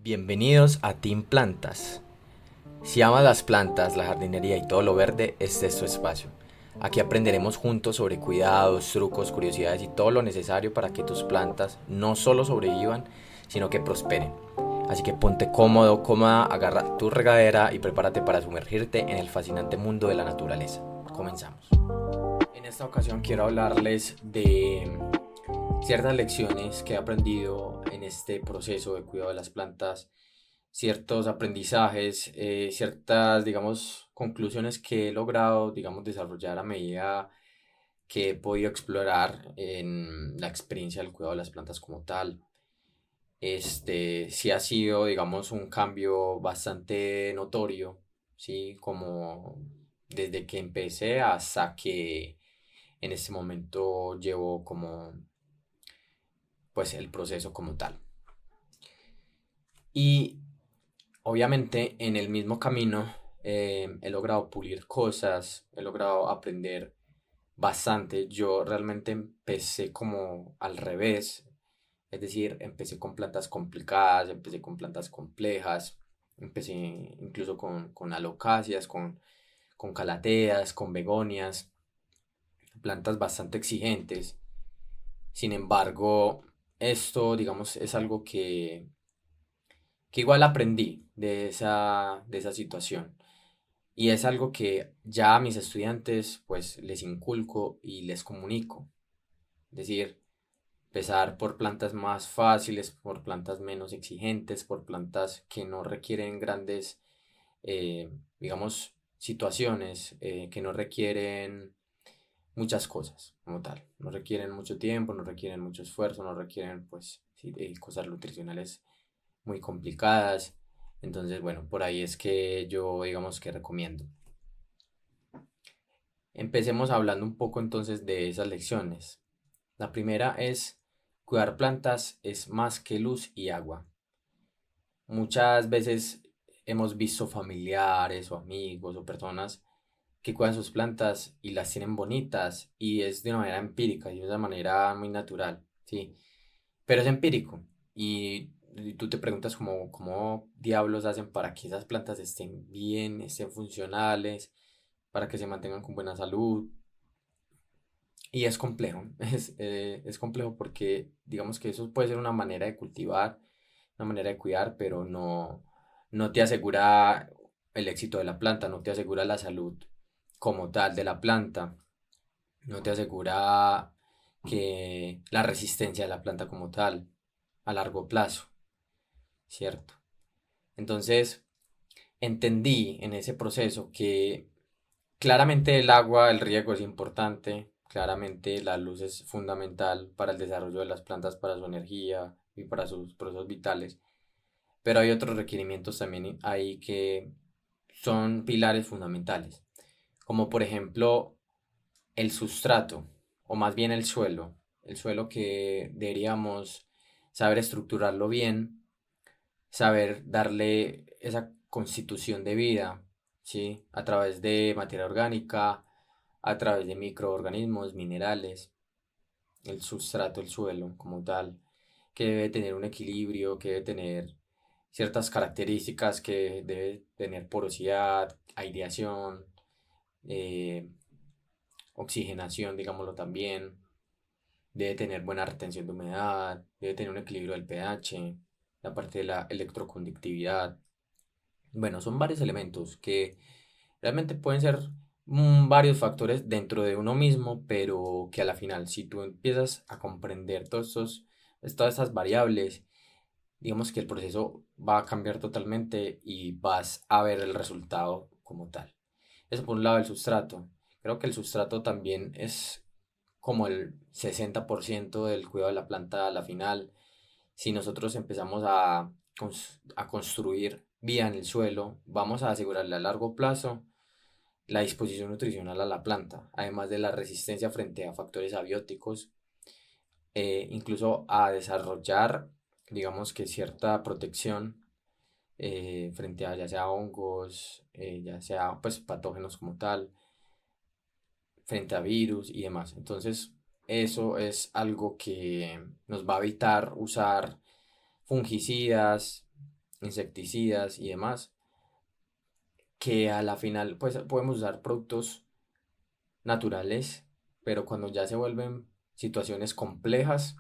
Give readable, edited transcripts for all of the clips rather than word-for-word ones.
Bienvenidos a Team Plantas. Si amas las plantas, la jardinería y todo lo verde, este es tu espacio. Aquí aprenderemos juntos sobre cuidados, trucos, curiosidades y todo lo necesario para que tus plantas no solo sobrevivan, sino que prosperen. Así que ponte cómodo, cómoda, agarra tu regadera y prepárate para sumergirte en el fascinante mundo de la naturaleza. Comenzamos. En esta ocasión quiero hablarles de ciertas lecciones que he aprendido en este proceso de cuidado de las plantas, ciertos aprendizajes, ciertas, digamos, conclusiones que he logrado, digamos, desarrollar a medida que he podido explorar en la experiencia del cuidado de las plantas como tal. Sí ha sido, digamos, un cambio bastante notorio, sí, como desde que empecé hasta que en este momento llevo como, pues, el proceso como tal. Y obviamente en el mismo camino he logrado pulir cosas, he logrado aprender bastante. Yo realmente empecé como al revés, es decir, empecé con plantas complicadas, empecé con plantas complejas, empecé incluso con alocacias, con calateas, con begonias, plantas bastante exigentes. Sin embargo, esto, digamos, es algo que igual aprendí de esa situación. Y es algo que ya a mis estudiantes pues les inculco y les comunico. Es decir, empezar por plantas más fáciles, por plantas menos exigentes, por plantas que no requieren grandes, digamos, situaciones, que no requieren muchas cosas como tal. No requieren mucho tiempo, no requieren mucho esfuerzo, no requieren pues sí, cosas nutricionales muy complicadas. Entonces, bueno, por ahí es que yo digamos que recomiendo. Empecemos hablando un poco entonces de esas lecciones. La primera es, cuidar plantas es más que luz y agua. Muchas veces hemos visto familiares o amigos o personas que cuidan sus plantas y las tienen bonitas y es de una manera empírica y de una manera muy natural, ¿sí? Pero es empírico y tú te preguntas cómo diablos hacen para que esas plantas estén bien, estén funcionales, para que se mantengan con buena salud. Y es complejo, es complejo porque digamos que eso puede ser una manera de cultivar, una manera de cuidar, pero no te asegura el éxito de la planta, no te asegura la salud como tal de la planta, no te asegura que la resistencia de la planta como tal a largo plazo, ¿cierto? Entonces entendí en ese proceso que claramente el agua, el riego es importante, claramente la luz es fundamental para el desarrollo de las plantas, para su energía y para sus procesos vitales, pero hay otros requerimientos también ahí que son pilares fundamentales, como por ejemplo el sustrato, o más bien el suelo que deberíamos saber estructurarlo bien, saber darle esa constitución de vida, ¿sí? A través de materia orgánica, a través de microorganismos, minerales, el sustrato, el suelo como tal, que debe tener un equilibrio, que debe tener ciertas características, que debe tener porosidad, aireación, eh, oxigenación, digámoslo también, debe tener buena retención de humedad, debe tener un equilibrio del pH, la parte de la electroconductividad. Bueno, son varios elementos que realmente pueden ser varios factores dentro de uno mismo, pero que a la final, si tú empiezas a comprender todas estas variables, digamos que el proceso va a cambiar totalmente y vas a ver el resultado como tal. Eso por un lado el sustrato. Creo que el sustrato también es como el 60% del cuidado de la planta a la final. Si nosotros empezamos a construir bien el suelo, vamos a asegurarle a largo plazo la disposición nutricional a la planta, además de la resistencia frente a factores abióticos, incluso a desarrollar, digamos que cierta protección frente a ya sea hongos, ya sea pues patógenos como tal, frente a virus y demás. Entonces, eso es algo que nos va a evitar usar fungicidas, insecticidas y demás, que a la final pues podemos usar productos naturales, pero cuando ya se vuelven situaciones complejas,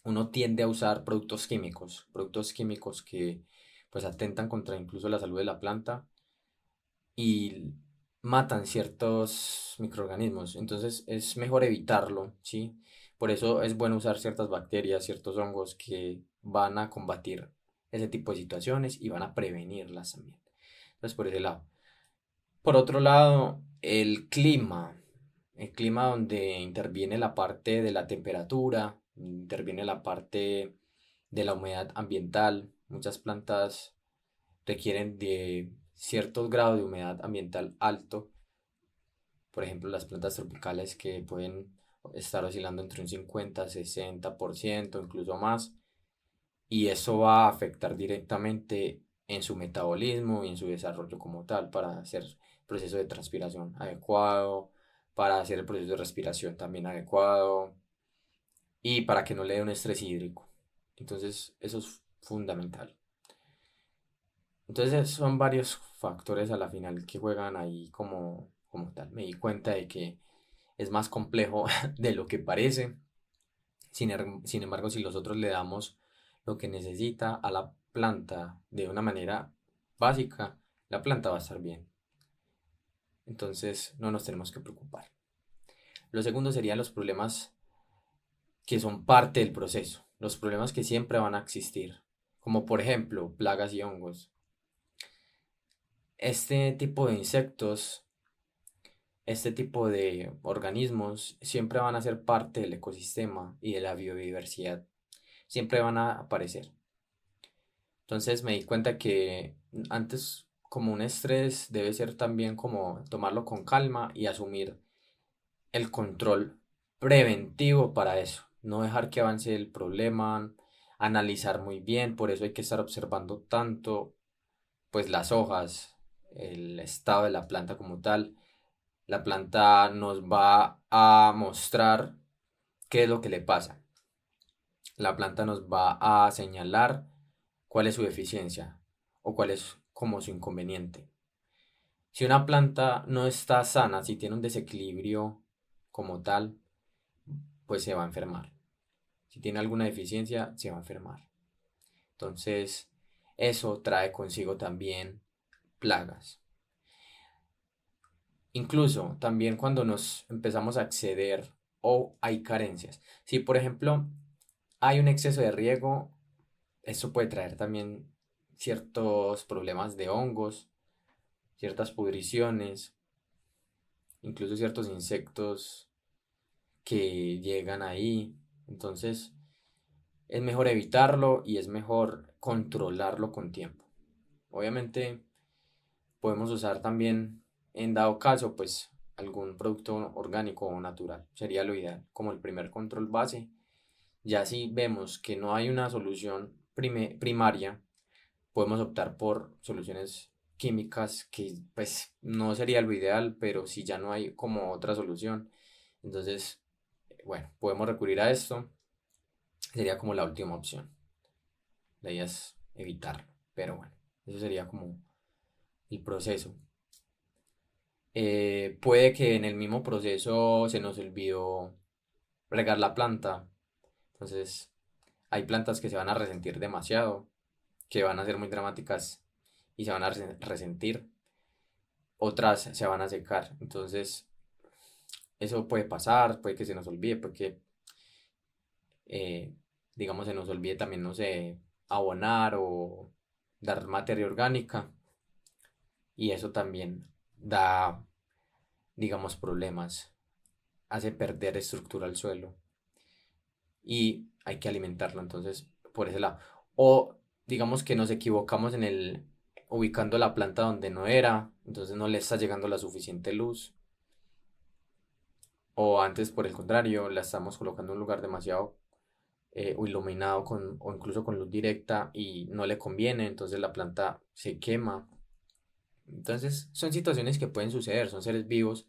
uno tiende a usar productos químicos que pues atentan contra incluso la salud de la planta y matan ciertos microorganismos. Entonces es mejor evitarlo, ¿sí? Por eso es bueno usar ciertas bacterias, ciertos hongos que van a combatir ese tipo de situaciones y van a prevenirlas también. Entonces por ese lado. Por otro lado, el clima donde interviene la parte de la temperatura, interviene la parte de la humedad ambiental. Muchas plantas requieren de ciertos grados de humedad ambiental alto. Por ejemplo, las plantas tropicales que pueden estar oscilando entre un 50, 60%, incluso más. Y eso va a afectar directamente en su metabolismo y en su desarrollo como tal para hacer el proceso de transpiración adecuado, para hacer el proceso de respiración también adecuado y para que no le dé un estrés hídrico. Entonces, eso es fundamental. Entonces, son varios factores a la final que juegan ahí como tal. Me di cuenta de que es más complejo de lo que parece. Sin embargo, si nosotros le damos lo que necesita a la planta de una manera básica, la planta va a estar bien. Entonces, no nos tenemos que preocupar. Lo segundo serían los problemas que son parte del proceso, los problemas que siempre van a existir, como por ejemplo plagas y hongos. Este tipo de insectos, este tipo de organismos siempre van a ser parte del ecosistema y de la biodiversidad. Siempre van a aparecer. Entonces me di cuenta que antes como un estrés debe ser también como tomarlo con calma y asumir el control preventivo para eso. No dejar que avance el problema, analizar muy bien, por eso hay que estar observando tanto pues las hojas, el estado de la planta como tal. La planta nos va a mostrar qué es lo que le pasa. La planta nos va a señalar cuál es su deficiencia o cuál es como su inconveniente. Si una planta no está sana, si tiene un desequilibrio como tal, pues se va a enfermar. Si tiene alguna deficiencia, se va a enfermar. Entonces, eso trae consigo también plagas. Incluso también cuando nos empezamos a exceder o hay carencias. Si por ejemplo hay un exceso de riego, esto puede traer también ciertos problemas de hongos, ciertas pudriciones, incluso ciertos insectos que llegan ahí. Entonces es mejor evitarlo y es mejor controlarlo con tiempo. Obviamente podemos usar también, en dado caso, pues algún producto orgánico o natural. Sería lo ideal, como el primer control base. Ya si vemos que no hay una solución primaria, podemos optar por soluciones químicas que pues no sería lo ideal, pero si ya no hay como otra solución, entonces, bueno, podemos recurrir a esto. Sería como la última opción. La idea es evitarlo, pero bueno, eso sería como el proceso. Puede que en el mismo proceso se nos olvidó regar la planta, entonces hay plantas que se van a resentir demasiado, que van a ser muy dramáticas y se van a resentir, otras se van a secar, entonces eso puede pasar, puede que se nos olvide, porque eh, digamos se nos olvide también, no sé, abonar o dar materia orgánica y eso también da, digamos, problemas, hace perder estructura al suelo y hay que alimentarlo, entonces, por ese lado. O digamos que nos equivocamos en el ubicando la planta donde no era, entonces no le está llegando la suficiente luz. O antes, por el contrario, la estamos colocando en un lugar demasiado iluminado o incluso con luz directa y no le conviene, entonces la planta se quema. Entonces, son situaciones que pueden suceder, son seres vivos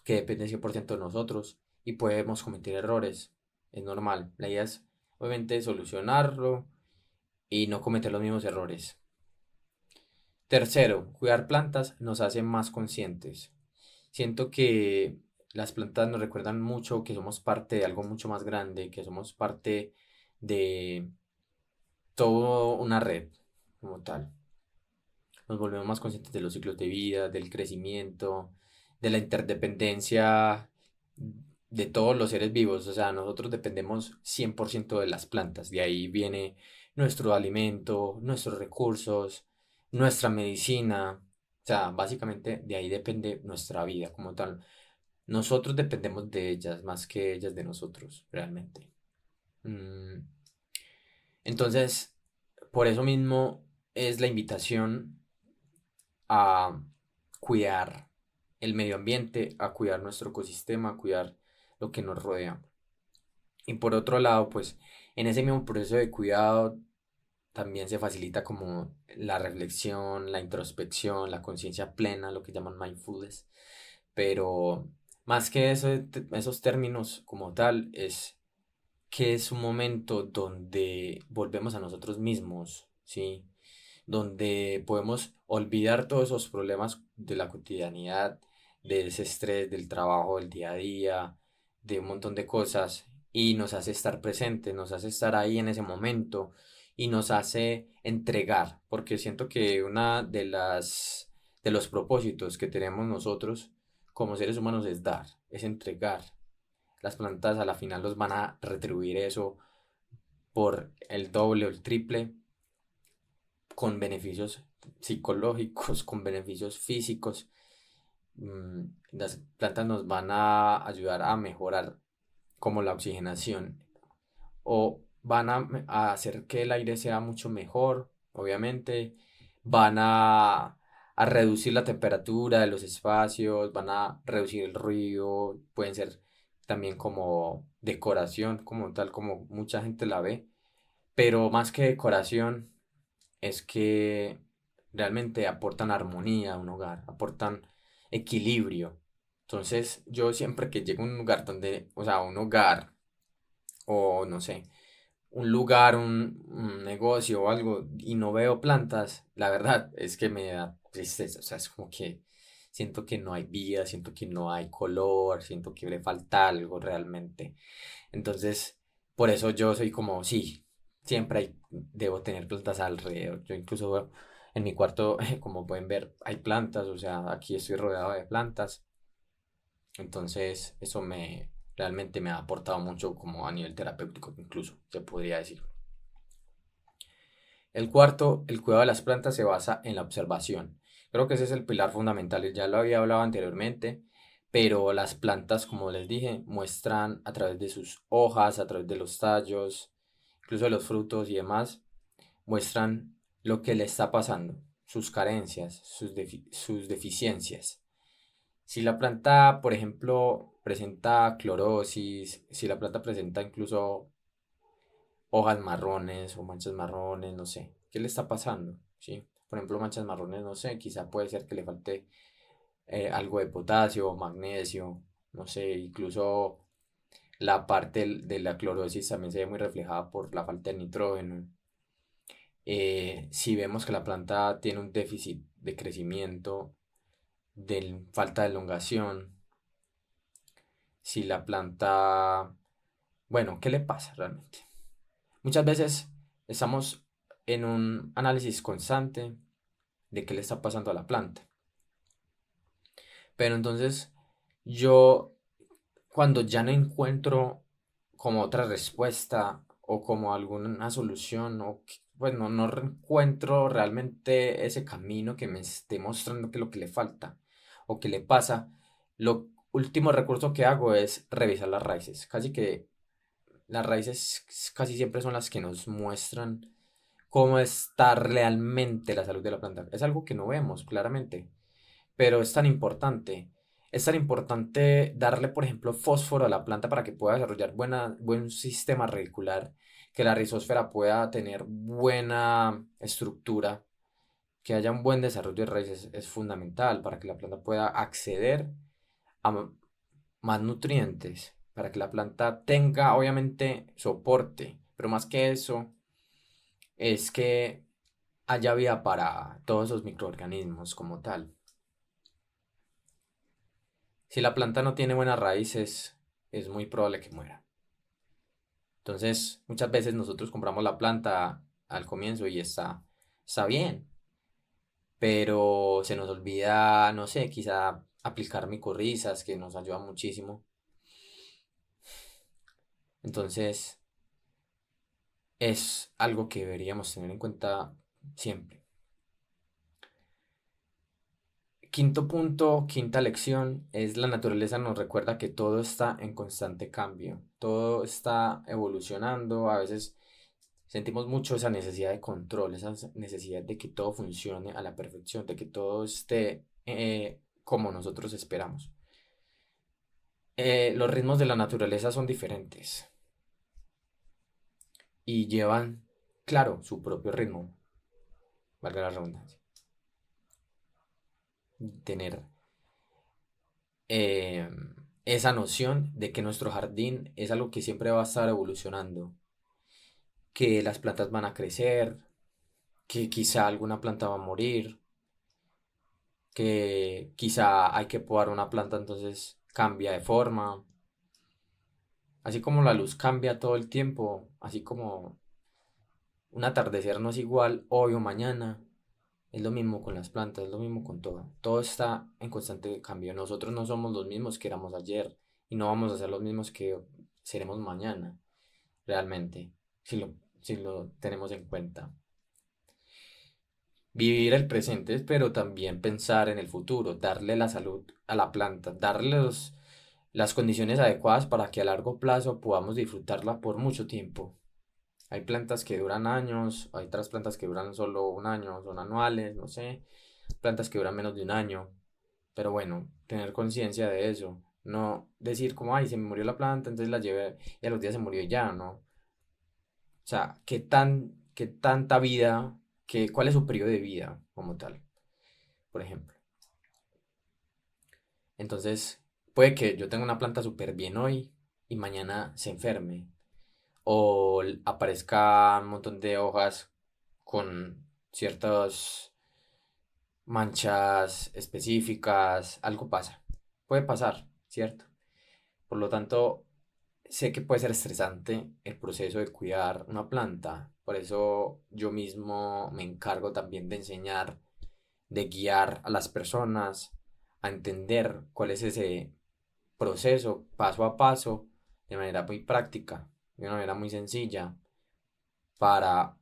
que dependen 100% de nosotros y podemos cometer errores. Es normal. La idea es, obviamente, solucionarlo y no cometer los mismos errores. Tercero, cuidar plantas nos hace más conscientes. Siento que las plantas nos recuerdan mucho que somos parte de algo mucho más grande, que somos parte de toda una red como tal. Nos volvemos más conscientes de los ciclos de vida, del crecimiento, de la interdependencia de todos los seres vivos. O sea, nosotros dependemos 100% de las plantas. De ahí viene nuestro alimento, nuestros recursos, nuestra medicina. O sea, básicamente de ahí depende nuestra vida como tal. Nosotros dependemos de ellas más que ellas de nosotros, realmente. Mm, Entonces, por eso mismo es la invitación a cuidar el medio ambiente, a cuidar nuestro ecosistema, a cuidar lo que nos rodea. Y por otro lado, pues en ese mismo proceso de cuidado también se facilita como la reflexión, la introspección, la conciencia plena, lo que llaman mindfulness. Pero más que eso, esos términos como tal, es que es un momento donde volvemos a nosotros mismos, ¿sí? Donde podemos olvidar todos esos problemas de la cotidianidad, de ese estrés, del trabajo, del día a día, de un montón de cosas, y nos hace estar presentes, nos hace estar ahí en ese momento y nos hace entregar, porque siento que una de los propósitos que tenemos nosotros como seres humanos es dar, es entregar. Las plantas a la final nos van a retribuir eso por el doble o el triple, con beneficios psicológicos, con beneficios físicos. Las plantas nos van a ayudar a mejorar como la oxigenación o van a hacer que el aire sea mucho mejor, obviamente. Van a reducir la temperatura de los espacios, van a reducir el ruido, pueden ser también como decoración, como tal, como mucha gente la ve. Pero más que decoración, es que realmente aportan armonía a un hogar, aportan equilibrio. Entonces, yo siempre que llego a un lugar donde, o sea, un hogar, o no sé, un lugar, un negocio o algo, y no veo plantas, la verdad es que me da tristeza. O sea, es como que siento que no hay vida, siento que no hay color, siento que le falta algo realmente. Entonces, por eso yo soy como, sí, siempre debo tener plantas alrededor. Yo incluso en mi cuarto, como pueden ver, hay plantas, o sea, aquí estoy rodeado de plantas. Entonces, eso realmente me ha aportado mucho como a nivel terapéutico, incluso, se podría decir. El cuarto, el cuidado de las plantas se basa en la observación. Creo que ese es el pilar fundamental, ya lo había hablado anteriormente, pero las plantas, como les dije, muestran a través de sus hojas, a través de los tallos, incluso de los frutos y demás, muestran lo que le está pasando, sus carencias, sus deficiencias. Si la planta, por ejemplo, presenta clorosis, si la planta presenta incluso hojas marrones o manchas marrones, no sé, ¿qué le está pasando? ¿Sí? Por ejemplo, manchas marrones, no sé, quizá puede ser que le falte algo de potasio o magnesio, no sé, incluso la parte de la clorosis también se ve muy reflejada por la falta de nitrógeno. Si vemos que la planta tiene un déficit de crecimiento, de falta de elongación, si la planta, bueno, ¿qué le pasa realmente? Muchas veces estamos en un análisis constante de qué le está pasando a la planta. Pero entonces yo, cuando ya no encuentro como otra respuesta o como alguna solución pues no encuentro realmente ese camino que me esté mostrando que lo que le falta o que le pasa, lo último recurso que hago es revisar las raíces. Casi que las raíces casi siempre son las que nos muestran cómo está realmente la salud de la planta. Es algo que no vemos claramente, pero es tan importante. Es tan importante darle, por ejemplo, fósforo a la planta para que pueda desarrollar buen sistema radicular, que la rizósfera pueda tener buena estructura, que haya un buen desarrollo de raíces. Es fundamental para que la planta pueda acceder a más nutrientes, para que la planta tenga, obviamente, soporte, pero más que eso, es que haya vida para todos esos microorganismos como tal. Si la planta no tiene buenas raíces, es muy probable que muera. Entonces, muchas veces nosotros compramos la planta al comienzo y está bien, pero se nos olvida, no sé, quizá aplicar micorrizas, que nos ayuda muchísimo. Entonces, es algo que deberíamos tener en cuenta siempre. Quinto punto, quinta lección, es la naturaleza nos recuerda que todo está en constante cambio, todo está evolucionando, a veces sentimos mucho esa necesidad de control, esa necesidad de que todo funcione a la perfección, de que todo esté como nosotros esperamos. Los ritmos de la naturaleza son diferentes y llevan, claro, su propio ritmo, valga la redundancia. Tener eh, esa noción de que nuestro jardín es algo que siempre va a estar evolucionando, que las plantas van a crecer, que quizá alguna planta va a morir, que quizá hay que podar una planta, entonces cambia de forma. Así como la luz cambia todo el tiempo, así como un atardecer no es igual hoy o mañana, es lo mismo con las plantas, es lo mismo con todo. Todo está en constante cambio. Nosotros no somos los mismos que éramos ayer y no vamos a ser los mismos que seremos mañana, realmente, si lo tenemos en cuenta. Vivir el presente, pero también pensar en el futuro, darle la salud a la planta, darle las condiciones adecuadas para que a largo plazo podamos disfrutarla por mucho tiempo. Hay plantas que duran años, hay otras plantas que duran solo un año, son anuales, no sé, plantas que duran menos de un año. Pero bueno, tener conciencia de eso, no decir como, ay, se me murió la planta, entonces la llevé y a los días se murió y ya, ¿no? O sea, qué tanta vida, cuál es su periodo de vida como tal, por ejemplo. Entonces, puede que yo tenga una planta súper bien hoy y mañana se enferme. O aparezca un montón de hojas con ciertas manchas específicas. Algo pasa. Puede pasar, ¿cierto? Por lo tanto, sé que puede ser estresante el proceso de cuidar una planta. Por eso yo mismo me encargo también de enseñar, de guiar a las personas a entender cuál es ese proceso paso a paso, de manera muy práctica, de una manera muy sencilla, para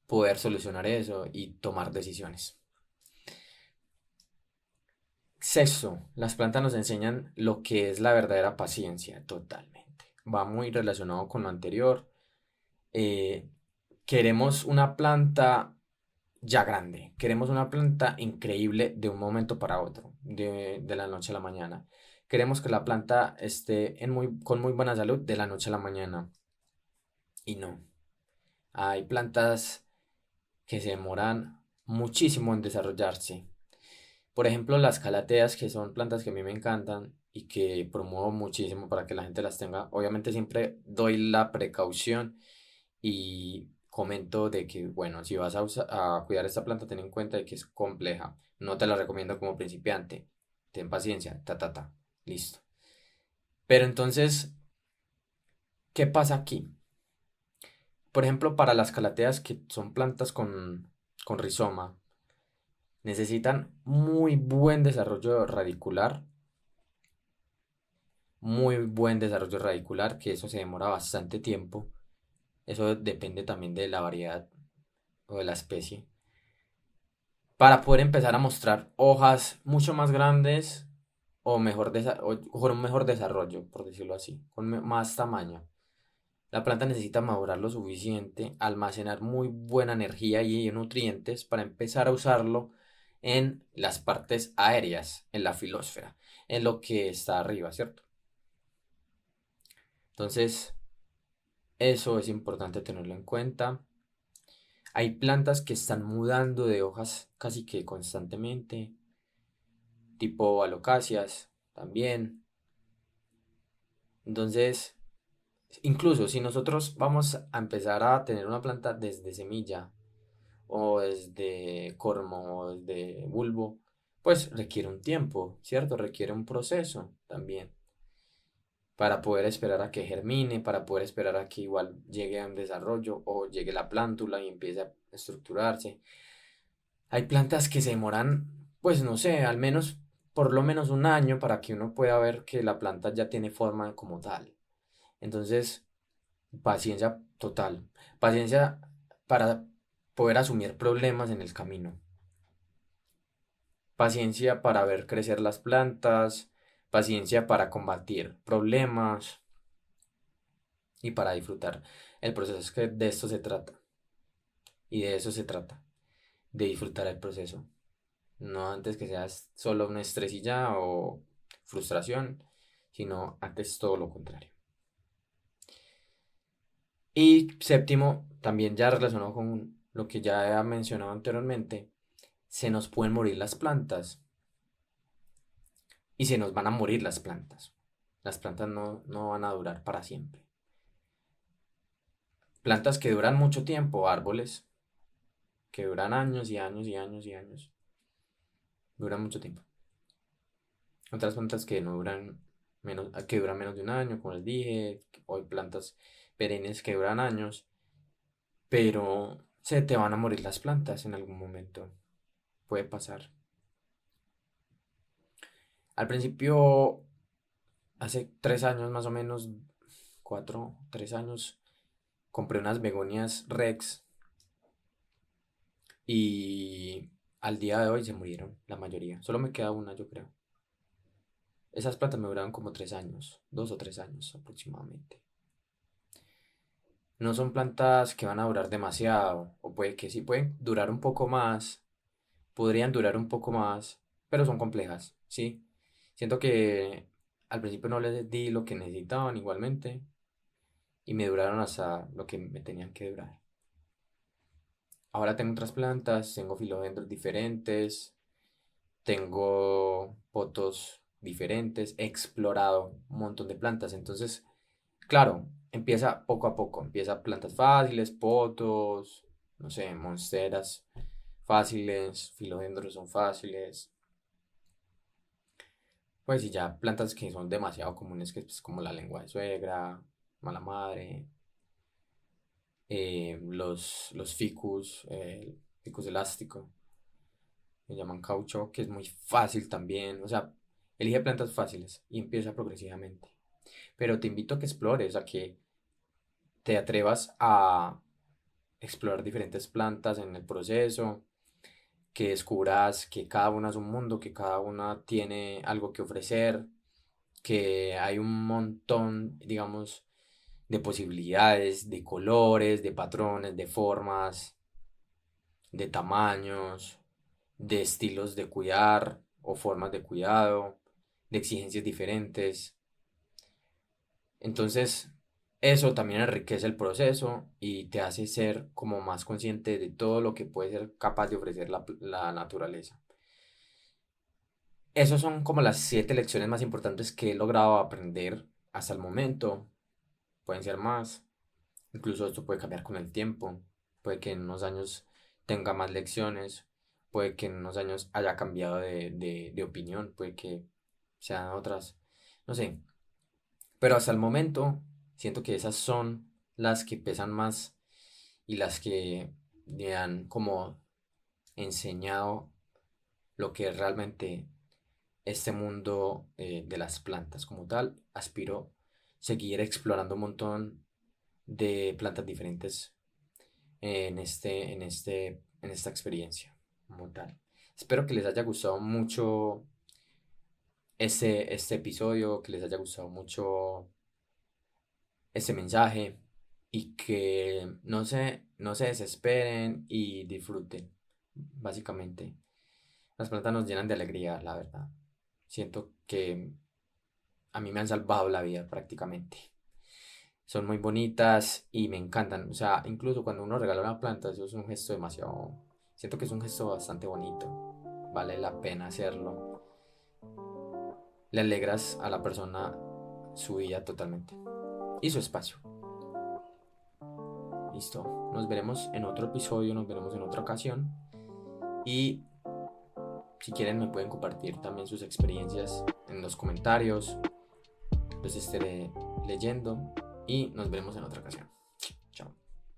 poder solucionar eso y tomar decisiones. Sexto, las plantas nos enseñan lo que es la verdadera paciencia, totalmente. Va muy relacionado con lo anterior. Eh, Queremos una planta ya grande, queremos una planta increíble de un momento para otro, de la noche a la mañana. Queremos que la planta esté con muy buena salud de la noche a la mañana. Y no, hay plantas que se demoran muchísimo en desarrollarse. Por ejemplo, las calateas, que son plantas que a mí me encantan y que promuevo muchísimo para que la gente las tenga. Obviamente siempre doy la precaución y comento de que, bueno, si vas a cuidar esta planta, ten en cuenta de que es compleja. No te la recomiendo como principiante. Ten paciencia, ta, ta, ta. Listo. Pero entonces, ¿qué pasa aquí? Por ejemplo, para las calateas, que son plantas con rizoma, necesitan muy buen desarrollo radicular, que eso se demora bastante tiempo. Eso depende también de la variedad o de la especie. Para poder empezar a mostrar hojas mucho más grandes o con un mejor desarrollo, por decirlo así, con más tamaño. La planta necesita madurar lo suficiente, almacenar muy buena energía y nutrientes para empezar a usarlo en las partes aéreas, en la filósfera, en lo que está arriba, ¿cierto? Entonces, eso es importante tenerlo en cuenta. Hay plantas que están mudando de hojas casi que constantemente, tipo alocacias también. Entonces, Incluso si nosotros vamos a empezar a tener una planta desde semilla o desde cormo o desde bulbo, pues requiere un tiempo, ¿cierto? Requiere un proceso también para poder esperar a que germine, para poder esperar a que igual llegue a un desarrollo o llegue la plántula y empiece a estructurarse. Hay plantas que se demoran, pues no sé, al menos por lo menos un año para que uno pueda ver que la planta ya tiene forma como tal. Entonces, paciencia total. Paciencia para poder asumir problemas en el camino. Paciencia para ver crecer las plantas. Paciencia para combatir problemas y para disfrutar el proceso. Es que de esto se trata. Y de eso se trata. De disfrutar el proceso. No antes que seas solo un estrés y ya o frustración, sino antes todo lo contrario. Y séptimo, también ya relacionado con lo que ya he mencionado anteriormente, se nos pueden morir las plantas y se nos van a morir las plantas. Las plantas no van a durar para siempre. Plantas que duran mucho tiempo, árboles que duran años y años y años y años, duran mucho tiempo. Otras plantas que no duran que duran menos de un año, como les dije, o hay plantas perennes que duran años, pero se te van a morir las plantas en algún momento. Puede pasar. Al principio, hace 3 años más o menos, 3 años, compré unas begonias Rex y al día de hoy se murieron la mayoría. Solo me queda una, yo creo. Esas plantas me duraron como 3 años, 2 o 3 años aproximadamente. No son plantas que van a durar demasiado, o puede que sí, pueden durar un poco más, podrían durar un poco más, pero son complejas, ¿sí? Siento que al principio no les di lo que necesitaban igualmente y me duraron hasta lo que me tenían que durar. Ahora tengo otras plantas, tengo filodendros diferentes, tengo potos diferentes, he explorado un montón de plantas, entonces, claro, empieza poco a poco, empieza plantas fáciles, potos, no sé, monsteras fáciles, filodendros son fáciles, pues y ya plantas que son demasiado comunes, que es como la lengua de suegra, mala madre, los ficus, ficus elástico, me llaman caucho, que es muy fácil también, o sea, elige plantas fáciles y empieza progresivamente. Pero te invito a que explores, a que te atrevas a explorar diferentes plantas en el proceso, que descubras que cada una es un mundo, que cada una tiene algo que ofrecer, que hay un montón, digamos, de posibilidades, de colores, de patrones, de formas, de tamaños, de estilos de cuidar o formas de cuidado, de exigencias diferentes. Entonces, eso también enriquece el proceso y te hace ser como más consciente de todo lo que puede ser capaz de ofrecer la naturaleza. Esas son como las 7 lecciones más importantes que he logrado aprender hasta el momento. Pueden ser más. Incluso esto puede cambiar con el tiempo. Puede que en unos años tenga más lecciones. Puede que en unos años haya cambiado de opinión. Puede que sean otras. No sé. Pero hasta el momento siento que esas son las que pesan más y las que me han como enseñado lo que es realmente este mundo de las plantas como tal. Aspiro seguir explorando un montón de plantas diferentes en esta experiencia como tal. Espero que les haya gustado mucho este episodio, que les haya gustado mucho este mensaje y que no se desesperen y disfruten, básicamente. Las plantas nos llenan de alegría, la verdad. Siento que a mí me han salvado la vida prácticamente. Son muy bonitas y me encantan. O sea, incluso cuando uno regala una planta, eso es un gesto demasiado... Siento que es un gesto bastante bonito. Vale la pena hacerlo. Le alegras a la persona su vida totalmente. y su espacio. Listo, nos veremos en otro episodio, nos veremos en otra ocasión. Y si quieren me pueden compartir también sus experiencias en los comentarios. Los estaré leyendo y nos veremos en otra ocasión.